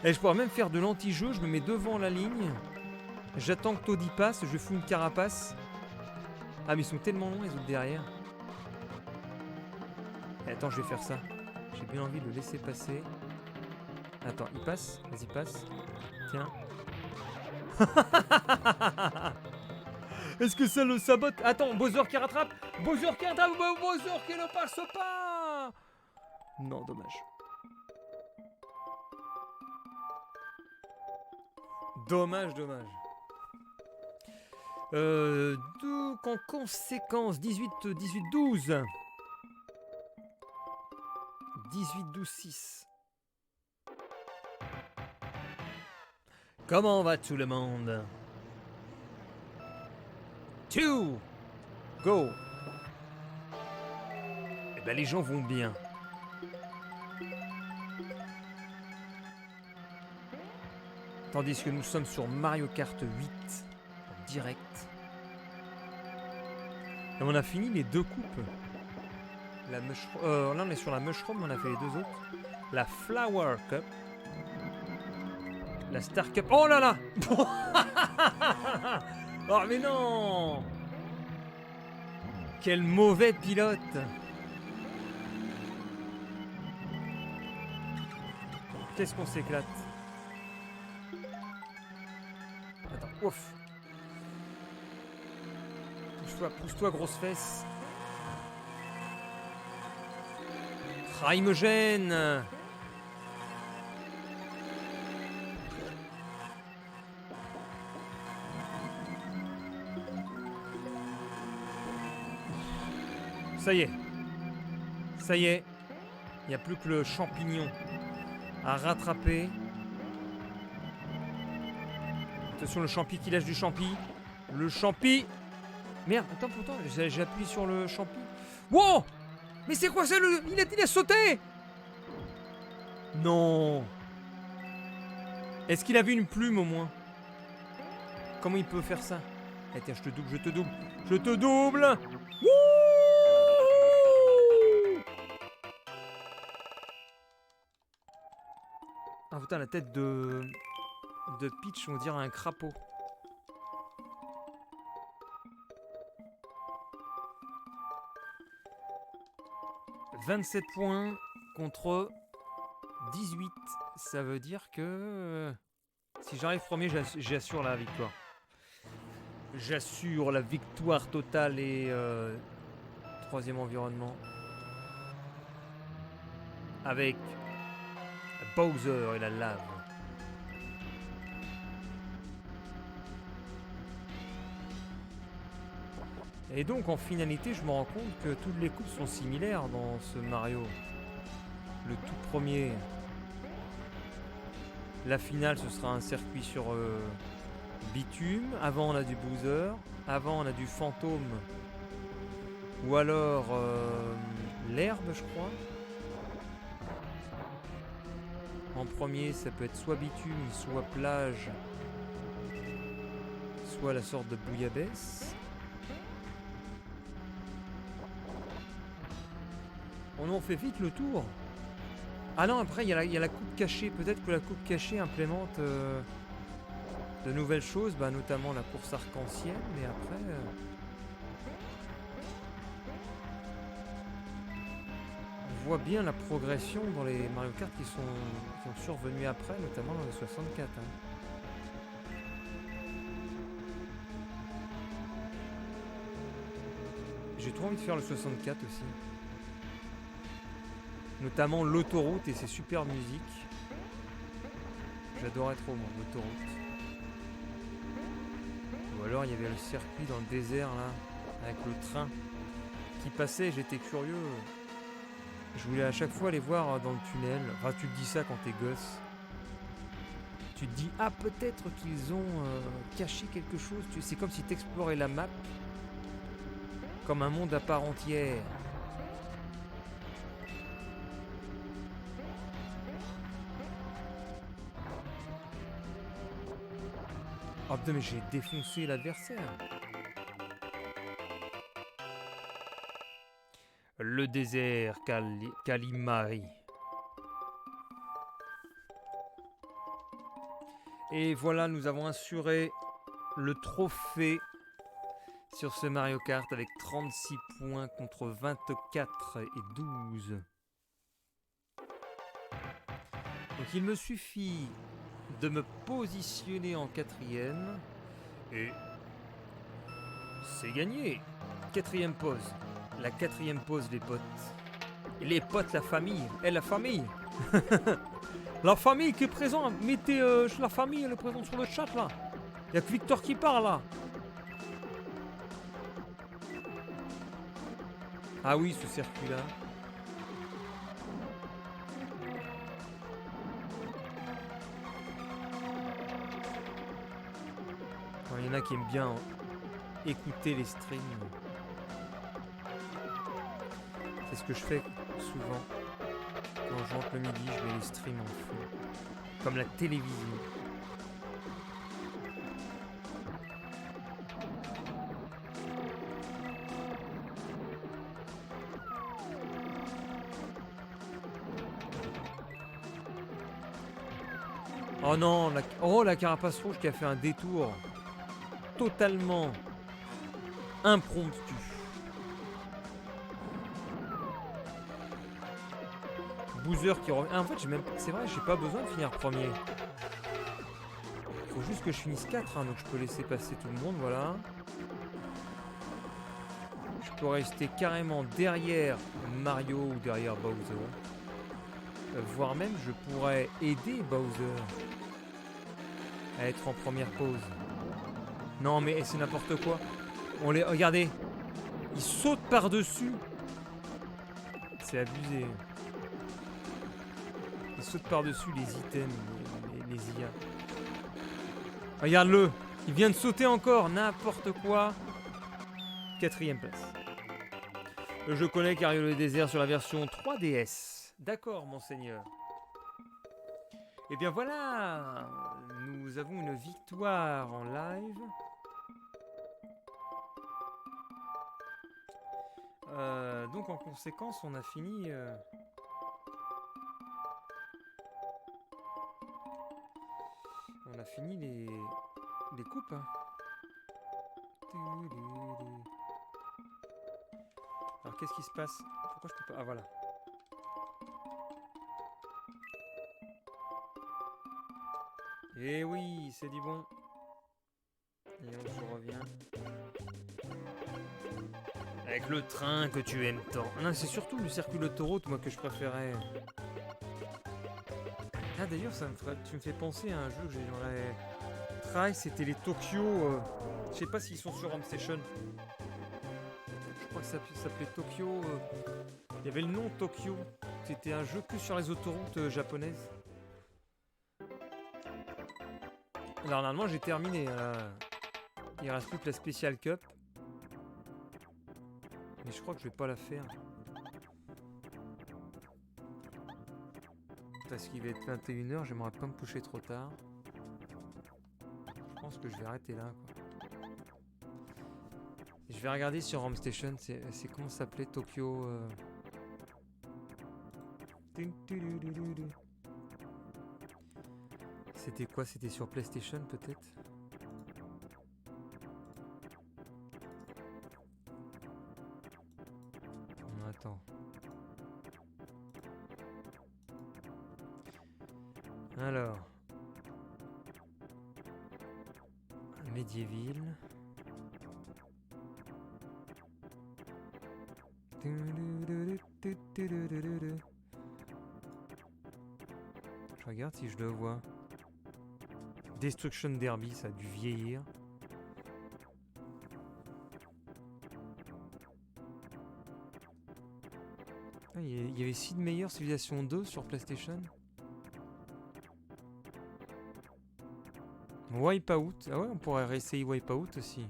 Et je pourrais même faire de l'anti-jeu, je me mets devant la ligne. J'attends que Toad y passe, je fous une carapace. Ah mais ils sont tellement longs les autres derrière. Et attends, je vais faire ça. J'ai bien envie de le laisser passer. Attends, il passe. Vas-y, passe. Tiens. Est-ce que ça le sabote? Attends, Bowser qui rattrape. Bowser qui rattrape. Bowser qui ne passe pas. Non, dommage. Dommage, dommage. Donc en conséquence, 18, 12. 18, 12, 6. Comment va tout le monde? 2. Go. Eh ben les gens vont bien. Tandis que nous sommes sur Mario Kart 8 en direct. Et on a fini les 2 coupes. Là on est sur la Mushroom, on a fait les 2 autres. La Flower Cup. La Star Cup. Oh là là. Oh mais non. Quel mauvais pilote. Qu'est-ce qu'on s'éclate. Attends, ouf. Pousse-toi, grosse fesse. Ah, il me gêne. Ça y est. Ça y est. Il n'y a plus que le champignon à rattraper. Attention, le champi qui lâche du champi. Le champi. Merde, attends, pourtant, j'ai appuyé sur le champi. Wow! Mais c'est quoi ça? Il a sauté! Non! Est-ce qu'il a vu une plume au moins? Comment il peut faire ça? Eh tiens, je te double, je te double. Je te double! Wouh! Ah putain, la tête de Peach, on dirait un crapaud. « 27 points contre 18. » Ça veut dire que si j'arrive premier, j'assure la victoire. J'assure la victoire totale et 3e environnement. Avec Bowser et la lave. Et donc en finalité, je me rends compte que toutes les coupes sont similaires dans ce Mario. Le tout premier. La finale, ce sera un circuit sur bitume. Avant, on a du Bowser. Avant, on a du fantôme. Ou alors l'herbe, je crois. En premier, ça peut être soit bitume, soit plage, soit la sorte de bouillabaisse. On fait vite le tour. Ah non, après il y a la coupe cachée. Peut-être que la coupe cachée implémente de nouvelles choses, bah, notamment la course arc-en-ciel. Mais après... on voit bien la progression dans les Mario Kart qui sont survenus après, notamment dans le 64. Hein. J'ai trop envie de faire le 64 aussi. Notamment l'autoroute et ses superbes musiques. J'adorais trop moi, l'autoroute. Ou alors il y avait le circuit dans le désert là, avec le train qui passait, j'étais curieux. Je voulais à chaque fois aller voir dans le tunnel. Enfin tu te dis ça quand t'es gosse. Tu te dis, ah, peut-être qu'ils ont caché quelque chose. C'est comme si tu explorais la map comme un monde à part entière. Oh putain, mais j'ai défoncé l'adversaire. Le désert Kalimari. Et voilà, nous avons assuré le trophée sur ce Mario Kart avec 36 points contre 24 et 12. Donc il me suffit de me positionner en 4e et c'est gagné. 4e pause. La 4e pause, les potes. Les potes, la famille. Et la famille. La famille qui est présente. Mettez la famille, elle est présente sur le chat là. Il n'y a que Victor qui parle là. Ah oui, ce circuit là. Il y en a qui aiment bien écouter les streams. C'est ce que je fais souvent. Quand je rentre le midi, je mets les streams en fond. Comme la télévision. Oh non, la carapace rouge qui a fait un détour totalement impromptu. Boozer qui revient. Ah, en fait, c'est vrai, j'ai pas besoin de finir premier. Faut juste que je finisse 4, hein, donc je peux laisser passer tout le monde, voilà. Je peux rester carrément derrière Mario ou derrière Bowser. Voire même, je pourrais aider Bowser à être en première pause. Non, mais c'est n'importe quoi. Regardez. Il saute par-dessus. C'est abusé. Il saute par-dessus les items, les IA. Regarde-le. Il vient de sauter encore. N'importe quoi. 4e place. Je connais Cario le désert sur la version 3DS. D'accord, monseigneur. Et bien voilà. Nous avons une victoire en live. Donc en conséquence, on a fini... On a fini les coupes. Hein. Alors qu'est-ce qui se passe? Pourquoi je peux pas... Ah voilà. Eh oui, c'est du bon. Et on se revient. Avec le train que tu aimes tant. Non, c'est surtout le circuit autoroute, moi, que je préférais. Ah, d'ailleurs, tu me fais penser à un jeu que j'aimerais try, c'était les Tokyo. Je sais pas s'ils sont sur Home Station. Je crois que ça s'appelait Tokyo. Il y avait le nom Tokyo. C'était un jeu que sur les autoroutes japonaises. Alors, normalement, j'ai terminé. Il reste plus que la Special Cup. Mais je crois que je vais pas la faire. Parce qu'il va être 21h, j'aimerais pas me coucher trop tard. Je pense que je vais arrêter là, quoi. Je vais regarder sur Home Station, c'est comment ça s'appelait, Tokyo... C'était quoi? C'était sur PlayStation, peut-être? Attends. Alors... Medieval. Je regarde si je le vois. Destruction Derby, ça a dû vieillir. Ah, il y avait Sid Meier Civilization 2 sur PlayStation. Wipeout. Ah ouais, on pourrait réessayer Wipeout aussi.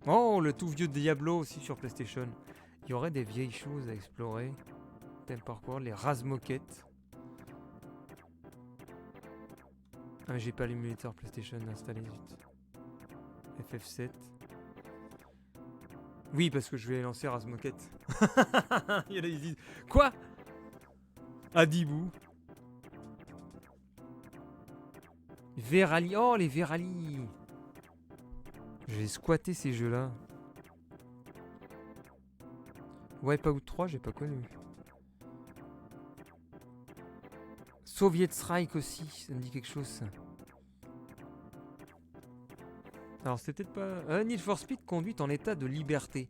Oh, le tout vieux Diablo aussi sur PlayStation. Il y aurait des vieilles choses à explorer. Thème parcours, les Razmoquettes. Ah mais j'ai pas l'émulateur PlayStation installé, zut. FF7. Oui, parce que je vais lancer Razmoquette. Il y en a, ils disent quoi? Adibou. Verali. Oh, les Verali. J'ai squatté ces jeux-là. Wipeout 3, j'ai pas connu. Soviet Strike aussi, ça me dit quelque chose ça. Alors c'est peut-être pas... Need for Speed conduite en état de liberté.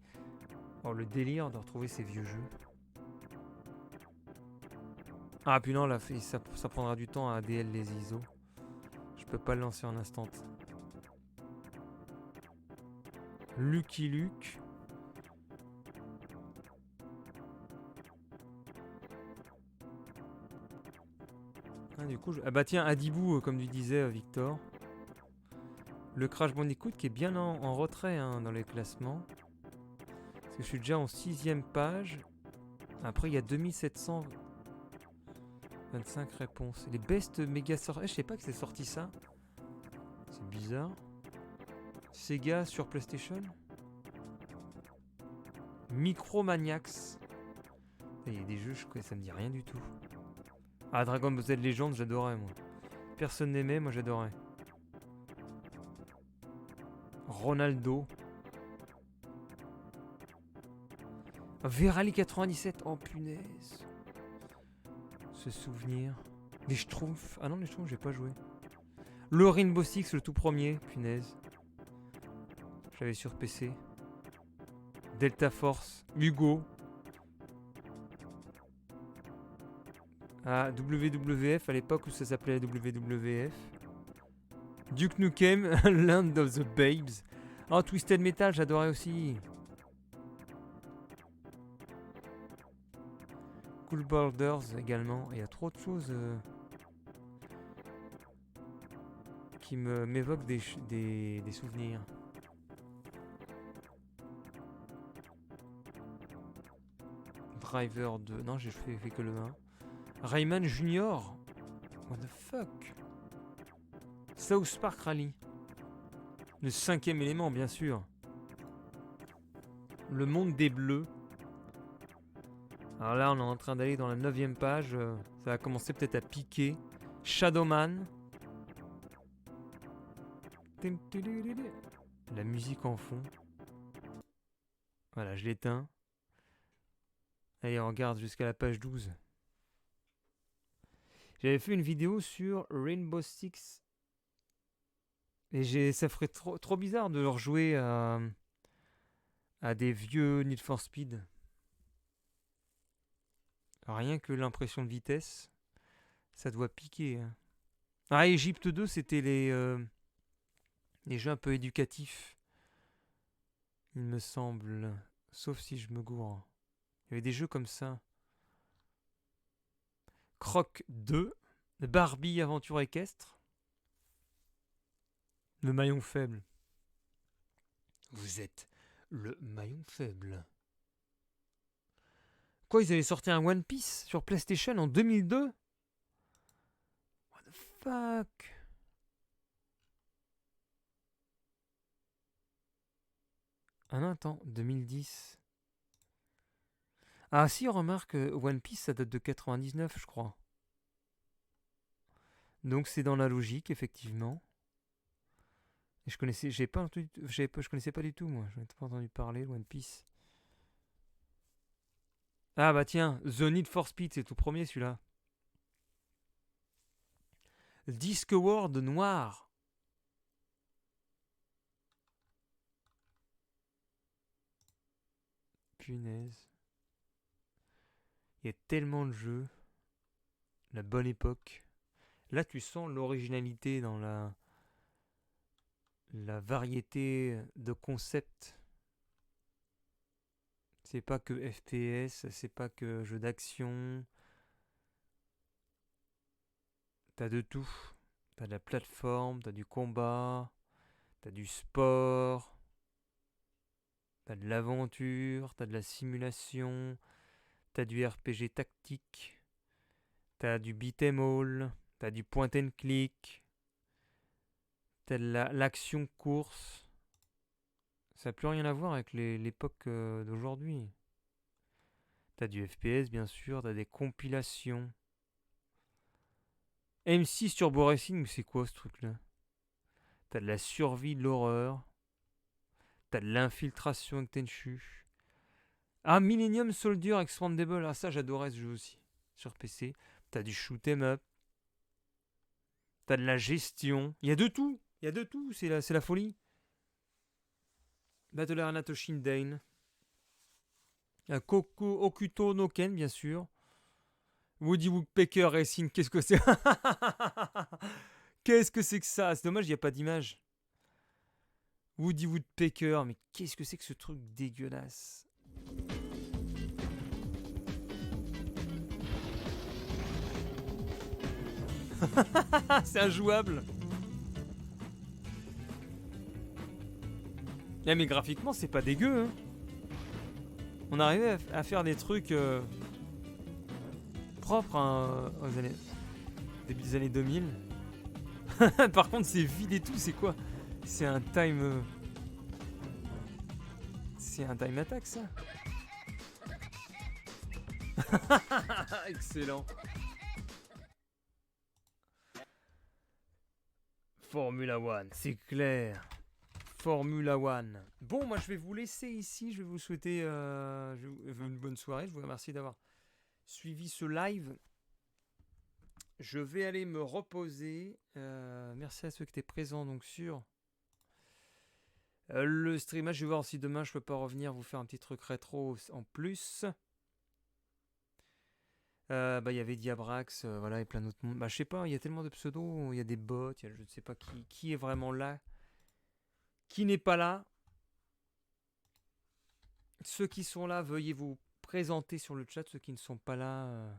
Oh le délire de retrouver ces vieux jeux. Ah puis non, là, ça prendra du temps à ADL les ISO. Je peux pas le lancer en instant. Lucky Luke. Ah, du coup, ah bah tiens, Adibou, comme tu disais, Victor. Le Crash Bandicoot qui est bien en retrait hein, dans les classements. Parce que je suis déjà en 6ème page. Après, il y a 2725 réponses. Les best méga sorties. Je sais pas que c'est sorti ça. C'est bizarre. Sega sur PlayStation. Micromaniacs. Il y a des jeux, ça me dit rien du tout. Ah, Dragon Ball Z Legend, j'adorais moi. Personne n'aimait, moi j'adorais. Ronaldo. Verali 97. Oh punaise. Ce souvenir. Les Schtroumpfs. Ah non, les Schtroumpfs, j'ai pas joué. Le Rainbow Six, le tout premier. Punaise. J'avais sur PC. Delta Force. Hugo. Ah, WWF à l'époque où ça s'appelait WWF. Duke Nukem, Land of the Babes. Oh, Twisted Metal, j'adorais aussi. Cool Borders également. Il y a trop de choses qui m'évoquent des souvenirs. Driver 2. Non, j'ai fait que le 1. Rayman Junior. What the fuck? South Park Rally. Le 5ème élément, bien sûr. Le monde des bleus. Alors là, on est en train d'aller dans la 9ème page. Ça va commencer peut-être à piquer. Shadowman. La musique en fond. Voilà, je l'éteins. Allez, on regarde jusqu'à la page 12. J'avais fait une vidéo sur Rainbow Six. Et ça ferait trop bizarre de rejouer à des vieux Need for Speed. Rien que l'impression de vitesse, ça doit piquer. Hein. Ah, Egypte 2, c'était les jeux un peu éducatifs. Il me semble. Sauf si je me gourre. Il y avait des jeux comme ça. Croc 2. Barbie Aventure équestre. Le maillon faible. Vous êtes le maillon faible. Quoi, ils avaient sorti un One Piece sur PlayStation en 2002? What the fuck? Ah non, attends, 2010. Ah si, remarque, One Piece, ça date de 99, je crois. Donc c'est dans la logique, effectivement. Et je connaissais pas du tout, moi. Je n'ai pas entendu parler de One Piece. Ah bah tiens, The Need for Speed, c'est tout premier celui-là. Discworld noir. Punaise. Il y a tellement de jeux. La bonne époque. Là, tu sens l'originalité dans la variété de concepts. C'est pas que FPS, c'est pas que jeu d'action. T'as de tout. T'as de la plateforme, t'as du combat, t'as du sport, t'as de l'aventure, t'as de la simulation, t'as du RPG tactique, t'as du beat'em all, t'as du point and click, t'as de l'action course. Ça n'a plus rien à voir avec l'époque d'aujourd'hui. T'as du FPS bien sûr, t'as des compilations. M6 Turbo Racing, c'est quoi ce truc-là? T'as de la survie, de l'horreur. T'as de l'infiltration avec Tenchu. Ah, Millennium Soldier Expandable. Ah, ça, j'adorais ce jeu aussi. Sur PC. T'as du shoot 'em up. T'as de la gestion. Il y a de tout. Il y a de tout. C'est la folie. Battle Arena Toshinden. Okuto no Ken, bien sûr. Woody Woodpecker Racing. Qu'est-ce que c'est? Qu'est-ce que c'est que ça? C'est dommage, il n'y a pas d'image. Woody Woodpecker. Mais qu'est-ce que c'est que ce truc dégueulasse? C'est injouable. Mais graphiquement, c'est pas dégueu. Hein. On arrivait à faire des trucs propres aux années, début des années 2000. Par contre, c'est vide et tout. C'est quoi? C'est un time. C'est un time attack, ça. Excellent. Formula One, c'est clair. Formula One. Bon, moi je vais vous laisser ici. Je vais vous souhaiter une bonne soirée. Je vous remercie d'avoir suivi ce live. Je vais aller me reposer. Merci à ceux qui étaient présents donc sur le stream. Je vais voir si demain je peux pas revenir vous faire un petit truc rétro en plus. Il y avait Diabrax, voilà, et plein d'autres mondes. Je sais pas, il y a tellement de pseudos, il y a des bots, je ne sais pas qui est vraiment là, qui n'est pas là. Ceux qui sont là, veuillez vous présenter sur le chat. Ceux qui ne sont pas là,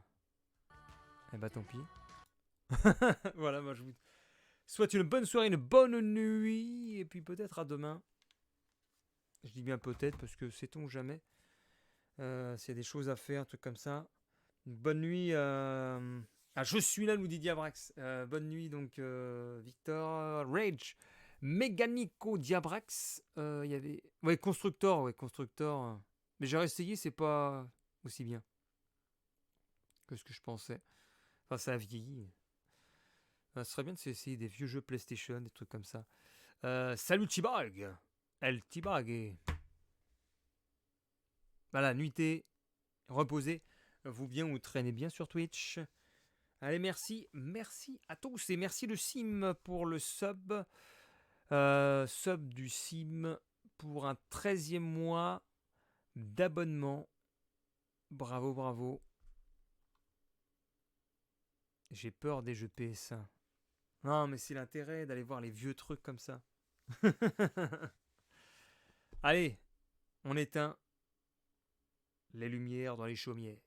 tant pis. Voilà, moi je vous souhaite une bonne soirée, une bonne nuit, et puis peut-être à demain. Je dis bien peut-être parce que sait-on jamais. S'il y a des choses à faire, un truc comme ça. Bonne nuit. Je suis là, nous dit Diabrax. Bonne nuit, donc, Victor, Rage, Méganico, Diabrax. Il y avait. Ouais, Constructor. Mais j'ai réessayé, c'est pas aussi bien que ce que je pensais. Enfin, ça a vieilli. Ce serait bien d'essayer des vieux jeux PlayStation, des trucs comme ça. Salut Tibag. El Tibag. Voilà, nuitez, reposez. Vous bien ou traînez bien sur Twitch. Allez, merci à tous et merci le Sim pour le sub. Sub du Sim pour un 13e mois d'abonnement. Bravo. J'ai peur des jeux PS1. Non, mais c'est l'intérêt d'aller voir les vieux trucs comme ça. Allez, on éteint les lumières dans les chaumières.